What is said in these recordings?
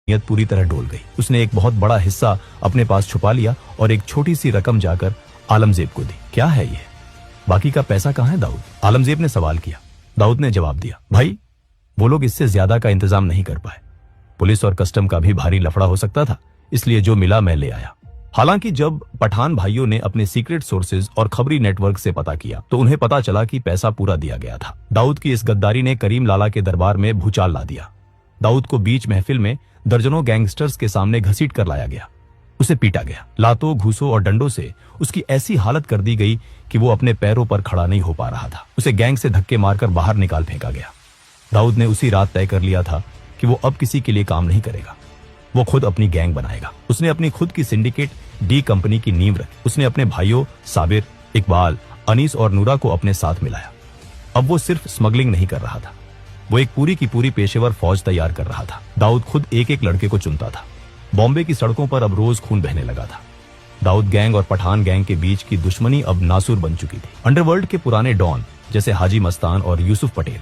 नीयत पूरी तरह डोल गई। उसने एक बहुत बड़ा हिस्सा अपने पास छुपा लिया और एक छोटी सी रकम जाकर आलमजेब को दी। क्या है ये? बाकी का पैसा कहाँ है दाऊद? आलमजेब ने सवाल किया। दाऊद ने जवाब दिया, भाई वो लोग इससे ज्यादा का इंतजाम नहीं कर पाए। पुलिस और कस्टम का भी भारी लफड़ा हो सकता था, इसलिए जो मिला मैं ले आया। हालांकि जब पठान भाइयों ने अपने सीक्रेट सोर्सेज और खबरी नेटवर्क से पता किया तो उन्हें पता चला कि पैसा पूरा दिया गया था। दाऊद की इस गद्दारी ने करीम लाला के दरबार में भूचाल ला दिया। दाऊद को बीच महफिल में दर्जनों गैंगस्टर्स के सामने घसीट कर लाया गया। उसे पीटा गया। लातों, घूसों और डंडों से उसकी ऐसी हालत कर दी गई कि वो अपने पैरों पर खड़ा नहीं हो पा रहा था। उसे गैंग से धक्के मारकर बाहर निकाल फेंका गया। दाऊद ने उसी रात तय कर लिया था कि वो अब किसी के लिए काम नहीं करेगा, वो खुद अपनी गैंग बनाएगा। उसने अपनी खुद की सिंडिकेट डी कंपनी की नींव रखी। उसने अपने भाइयों साबिर, इकबाल, अनीस और नूरा को अपने साथ मिलाया। अब वो सिर्फ स्मगलिंग नहीं कर रहा था, वो एक पूरी की पूरी पेशेवर फौज तैयार कर रहा था। दाऊद खुद एक एक लड़के को चुनता था। बॉम्बे की सड़कों पर अब रोज खून बहने लगा था। दाऊद गैंग और पठान गैंग के बीच की दुश्मनी अब नासूर बन चुकी थी। अंडरवर्ल्ड के पुराने डॉन जैसे हाजी मस्तान और यूसुफ पटेल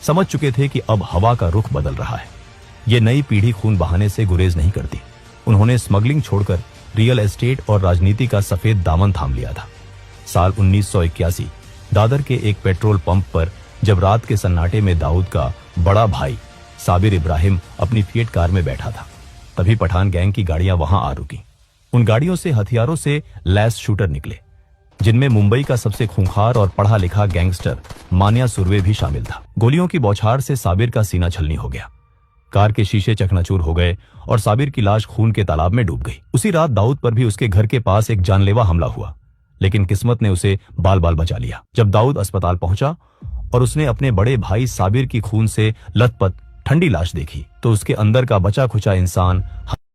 समझ चुके थे कि अब हवा का रुख बदल रहा है। ये नई पीढ़ी खून बहाने से गुरेज नहीं करती। उन्होंने स्मगलिंग छोड़कर रियल एस्टेट और राजनीति का सफेद दामन थाम लिया था। साल 1981 दादर के एक पेट्रोल पंप पर जब रात के सन्नाटे में दाऊद का बड़ा भाई साबिर इब्राहिम अपनी फिएट कार में बैठा था, तभी पठान गैंग की गाड़ियां वहां आ रुकी। उन गाड़ियों से हथियारों से लैस शूटर निकले, जिनमें मुंबई का सबसे खूंखार और पढ़ा लिखा गैंगस्टर मानिया सुरवे भी शामिल था। गोलियों की बौछार से साबिर का सीना छलनी हो गया। कार के शीशे चकनाचूर हो गए और साबिर की लाश खून के तालाब में डूब गई। उसी रात दाऊद पर भी उसके घर के पास एक जानलेवा हमला हुआ, लेकिन किस्मत ने उसे बाल बाल बचा लिया। जब दाऊद अस्पताल पहुंचा और उसने अपने बड़े भाई साबिर की खून से लथपथ ठंडी लाश देखी तो उसके अंदर का बचा खुचा इंसान